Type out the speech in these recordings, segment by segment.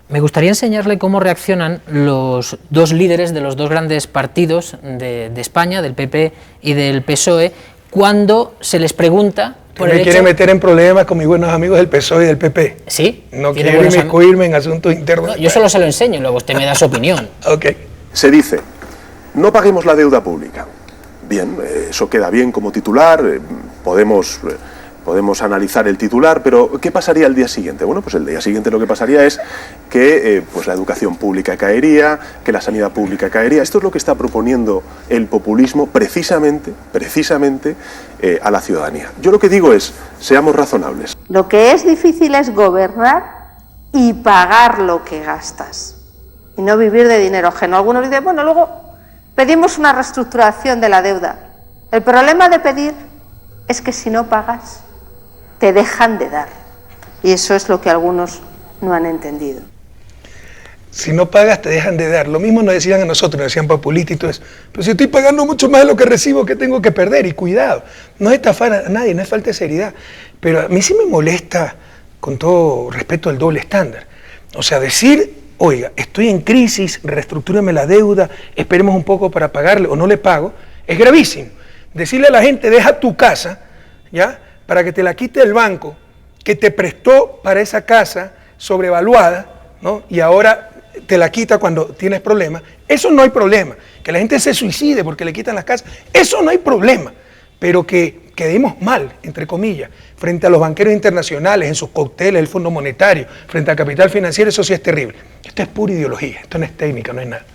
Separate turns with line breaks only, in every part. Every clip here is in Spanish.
Me gustaría enseñarle cómo reaccionan los dos líderes de los dos grandes partidos de España, del PP y del PSOE, cuando se les pregunta por el hecho...
Me quiere meter en problemas con mis buenos amigos del PSOE y del PP.
Sí.
No quiero inmiscuirme en asuntos internos.
No, yo solo se lo enseño y luego usted me da su opinión.
Ok.
Se dice, no paguemos la deuda pública. Bien, eso queda bien como titular, podemos analizar el titular, pero ¿qué pasaría el día siguiente? Bueno, pues el día siguiente lo que pasaría es que pues la educación pública caería, que la sanidad pública caería. Esto es lo que está proponiendo el populismo precisamente a la ciudadanía. Yo lo que digo es, seamos razonables.
Lo que es difícil es gobernar y pagar lo que gastas y no vivir de dinero ajeno. Algunos dicen, bueno, luego pedimos una reestructuración de la deuda. El problema de pedir es que si no pagas, te dejan de dar. Y eso es lo que algunos no han entendido.
Si no pagas, te dejan de dar. Lo mismo nos decían a nosotros, nos decían populistas y todo eso. Pero si estoy pagando mucho más de lo que recibo, ¿qué tengo que perder? Y cuidado, no es estafar a nadie, no es falta de seriedad. Pero a mí sí me molesta, con todo respeto, el doble estándar. O sea, decir, oiga, estoy en crisis, reestructúrame la deuda, esperemos un poco para pagarle o no le pago, es gravísimo. Decirle a la gente, deja tu casa, ¿ya?, para que te la quite el banco, que te prestó para esa casa sobrevaluada, ¿no?, y ahora te la quita cuando tienes problemas. Eso no hay problema. Que la gente se suicide porque le quitan las casas, eso no hay problema. Pero que quedemos mal, entre comillas, frente a los banqueros internacionales, en sus cócteles, el Fondo Monetario, frente al capital financiero, eso sí es terrible. Esto es pura ideología, esto no es técnica, no es nada.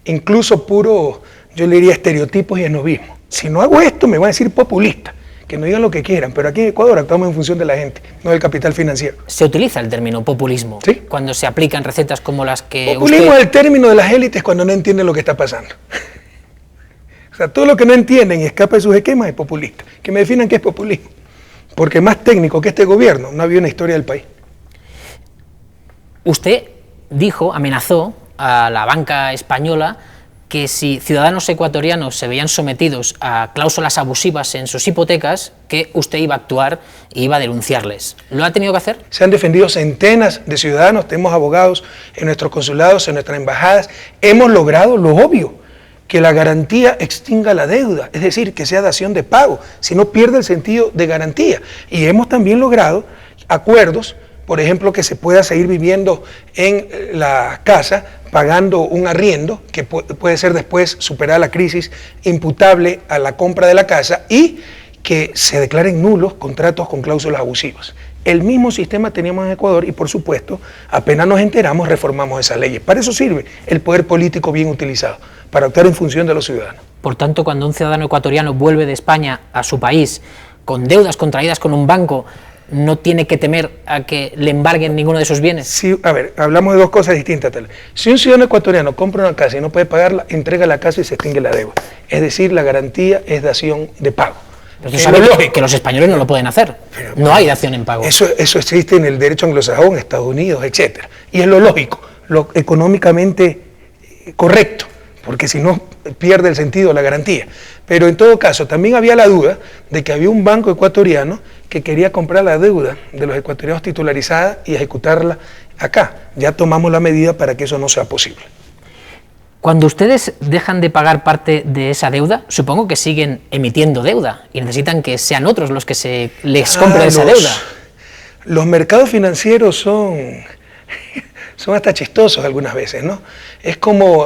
Incluso puro, yo le diría, estereotipos y esnovismo. Si no hago esto, me van a decir populista. Que no digan lo que quieran, pero aquí en Ecuador actuamos en función de la gente, no del capital financiero.
Se utiliza el término populismo, ¿sí?, cuando se aplican recetas como las que
populismo es el término de las élites cuando no entienden lo que está pasando. O sea, todo lo que no entienden y escapa de sus esquemas es populista. Que me definan qué es populismo. Porque más técnico que este gobierno no había una historia del país.
Usted dijo, amenazó a la banca española que si ciudadanos ecuatorianos se veían sometidos a cláusulas abusivas en sus hipotecas, que usted iba a actuar e iba a denunciarles. ¿Lo ha tenido que hacer?
Se han defendido centenas de ciudadanos, tenemos abogados en nuestros consulados, en nuestras embajadas. Hemos logrado lo obvio, que la garantía extinga la deuda, es decir, que sea dación de pago, si no pierde el sentido de garantía. Y hemos también logrado acuerdos, por ejemplo, que se pueda seguir viviendo en la casa, pagando un arriendo, que puede ser después, superada la crisis, imputable a la compra de la casa, y que se declaren nulos contratos con cláusulas abusivas. El mismo sistema teníamos en Ecuador y, por supuesto, apenas nos enteramos, reformamos esas leyes. Para eso sirve el poder político bien utilizado, para actuar en función de los ciudadanos.
Por tanto, cuando un ciudadano ecuatoriano vuelve de España a su país con deudas contraídas con un banco, ¿no tiene que temer a que le embarguen ninguno de sus bienes?
Sí, a ver, hablamos de dos cosas distintas. Si un ciudadano ecuatoriano compra una casa y no puede pagarla, entrega la casa y se extingue la deuda. Es decir, la garantía es dación de pago.
Pero usted sabe que los españoles no lo pueden hacer. Pero, no hay dación en pago.
Eso existe en el derecho anglosajón, Estados Unidos, etc. Y es lo lógico, lo económicamente correcto, porque si no pierde el sentido la garantía. Pero en todo caso, también había la duda de que había un banco ecuatoriano que quería comprar la deuda de los ecuatorianos titularizada y ejecutarla acá. Ya tomamos la medida para que eso no sea posible.
Cuando ustedes dejan de pagar parte de esa deuda, supongo que siguen emitiendo deuda y necesitan que sean otros los que se les compren esa deuda.
Los mercados financieros son hasta chistosos algunas veces, ¿no? Es como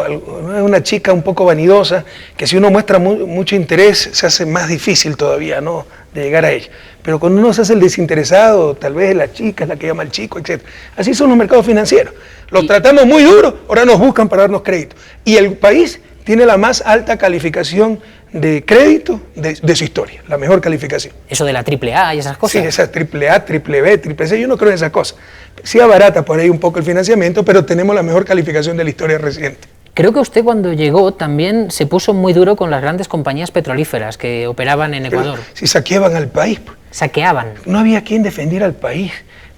una chica un poco vanidosa, que si uno muestra mucho interés, se hace más difícil todavía, ¿no?, de llegar a ella. Pero cuando uno se hace el desinteresado, tal vez la chica es la que llama al chico, etc. Así son los mercados financieros. Los tratamos muy duro, ahora nos buscan para darnos crédito. Y el país tiene la más alta calificación de crédito de su historia, la mejor calificación.
Eso de la AAA y esas cosas.
Sí, esas AAA, triple B, triple C, yo no creo en esas cosas. Sí abarata por ahí un poco el financiamiento, pero tenemos la mejor calificación de la historia reciente.
Creo que usted cuando llegó también se puso muy duro con las grandes compañías petrolíferas que operaban en Ecuador.
Pero si saqueaban al país.
Saqueaban.
No había quien defendiera al país,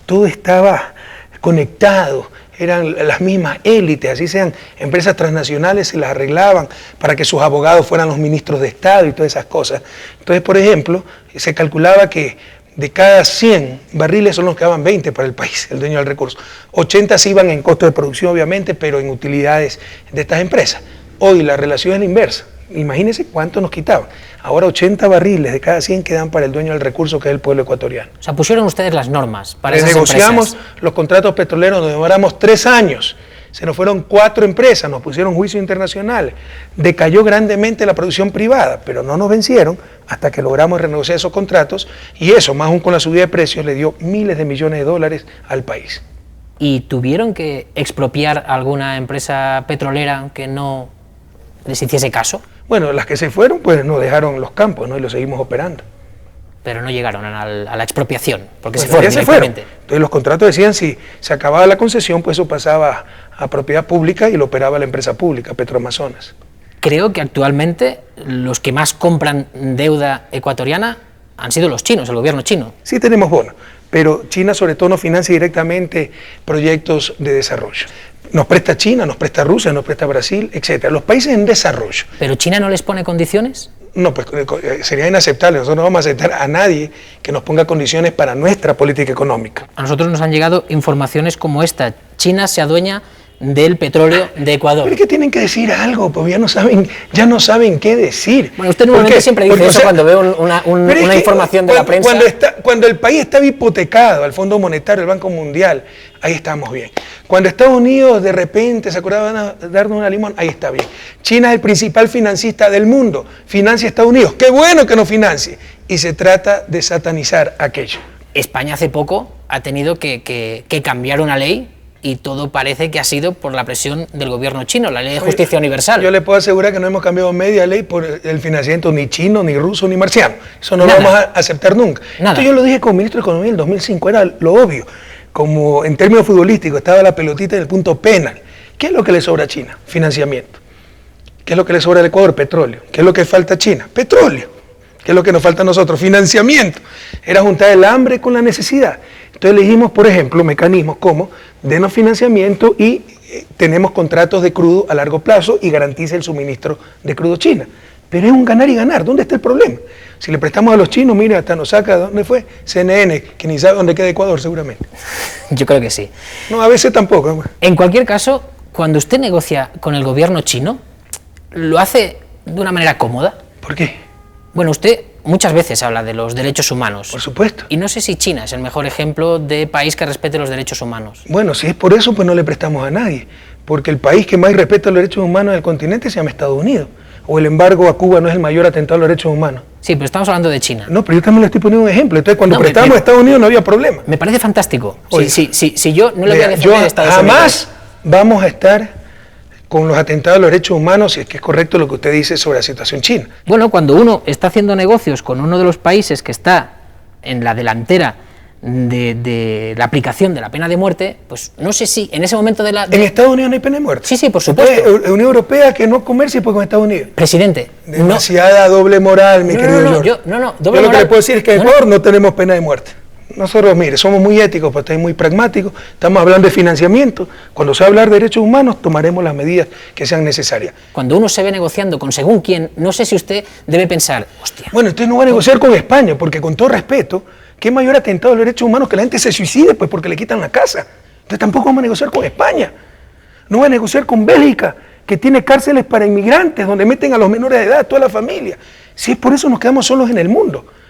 todo estaba conectado. Eran las mismas élites, así sean empresas transnacionales, se las arreglaban para que sus abogados fueran los ministros de Estado y todas esas cosas. Entonces, por ejemplo, se calculaba que de cada 100 barriles solo nos quedaban 20 para el país, el dueño del recurso. 80 se iban en costo de producción, obviamente, pero en utilidades de estas empresas. Hoy la relación es la inversa. Imagínense cuánto nos quitaban. Ahora 80 barriles de cada 100 quedan para el dueño del recurso, que es el pueblo ecuatoriano.
O sea, pusieron ustedes las normas para esas
negociamos
empresas.
Los contratos petroleros, nos demoramos 3 años. Se nos fueron 4 empresas, nos pusieron juicio internacional. Decayó grandemente la producción privada, pero no nos vencieron hasta que logramos renegociar esos contratos, y eso, más aún con la subida de precios, le dio miles de millones de dólares al país.
¿Y tuvieron que expropiar alguna empresa petrolera que no les hiciese caso?
Bueno, las que se fueron, pues nos dejaron los campos, ¿no? Y los seguimos operando.
Pero no llegaron a la expropiación, porque
Bueno,
se fueron
ya
directamente.
Entonces los contratos decían, si se acababa la concesión, pues eso pasaba a propiedad pública y lo operaba la empresa pública, Petroamazonas.
Creo que actualmente los que más compran deuda ecuatoriana han sido los chinos, el gobierno chino.
Sí tenemos bonos, pero China sobre todo nos financia directamente proyectos de desarrollo. Nos presta China, nos presta Rusia, nos presta Brasil, etcétera. Los países en desarrollo.
¿Pero China no les pone condiciones?
No, pues sería inaceptable. Nosotros no vamos a aceptar a nadie que nos ponga condiciones para nuestra política económica.
A nosotros nos han llegado informaciones como esta. China se adueña del petróleo de Ecuador.
Pero es que tienen que decir algo, pues ya no saben qué decir.
Bueno, usted normalmente siempre dice eso cuando ve una información de la prensa.
Cuando el país estaba hipotecado al Fondo Monetario, al Banco Mundial, ahí estamos bien. Cuando Estados Unidos de repente se acordaba de darnos una limón, ahí está bien. China es el principal financista del mundo, financia a Estados Unidos, qué bueno que nos financie. Y se trata de satanizar aquello.
España hace poco ha tenido que cambiar una ley, y todo parece que ha sido por la presión del gobierno chino, la ley de justicia universal.
Yo le puedo asegurar que no hemos cambiado media ley por el financiamiento ni chino, ni ruso, ni marciano. Eso no lo vamos a aceptar nunca. Esto yo lo dije como ministro de Economía en el 2005, era lo obvio. Como en términos futbolísticos estaba la pelotita en el punto penal. ¿Qué es lo que le sobra a China? Financiamiento. ¿Qué es lo que le sobra al Ecuador? Petróleo. ¿Qué es lo que falta a China? Petróleo. ¿Qué es lo que nos falta a nosotros? Financiamiento. Era juntar el hambre con la necesidad. Entonces elegimos, por ejemplo, mecanismos como denos financiamiento y tenemos contratos de crudo a largo plazo y garantiza el suministro de crudo a China. Pero es un ganar y ganar. ¿Dónde está el problema? Si le prestamos a los chinos, mire, hasta nos saca, ¿dónde fue? CNN, que ni sabe dónde queda Ecuador seguramente.
Yo creo que sí.
No, a veces tampoco.
En cualquier caso, cuando usted negocia con el gobierno chino, ¿lo hace de una manera cómoda?
¿Por qué?
Bueno, usted muchas veces habla de los derechos humanos.
Por supuesto.
Y no sé si China es el mejor ejemplo de país que respete los derechos humanos.
Bueno, si es por eso, pues no le prestamos a nadie. Porque el país que más respeta los derechos humanos del continente se llama Estados Unidos. O el embargo a Cuba no es el mayor atentado a los derechos humanos.
Sí, pero estamos hablando de China.
No, pero yo también le estoy poniendo un ejemplo. Entonces, cuando prestamos a Estados Unidos no había problema.
Me parece fantástico.
Oye,
si yo no le voy a defender a Estados Unidos.
Jamás vamos a estar con los atentados a los derechos humanos, si es que es correcto lo que usted dice sobre la situación china.
Bueno, cuando uno está haciendo negocios con uno de los países que está en la delantera de la aplicación de la pena de muerte, pues no sé si en ese momento
¿En Estados Unidos no hay pena de muerte?
Sí, por supuesto.
Entonces, Unión Europea que no comercie pues con Estados Unidos.
Presidente.
Demasiada doble moral, mi querido George. Yo lo que le puedo decir es que en Ecuador no tenemos pena de muerte. Nosotros, mire, somos muy éticos, pues estamos muy pragmáticos, estamos hablando de financiamiento. Cuando se va a hablar de derechos humanos, tomaremos las medidas que sean necesarias.
Cuando uno se ve negociando con según quién, no sé si usted debe pensar, hostia.
Bueno, usted no va a negociar con España, porque con todo respeto, ¿qué mayor atentado a los derechos humanos que la gente se suicide pues porque le quitan la casa? Entonces tampoco vamos a negociar con España. No va a negociar con Bélgica, que tiene cárceles para inmigrantes, donde meten a los menores de edad, toda la familia. Si es por eso nos quedamos solos en el mundo.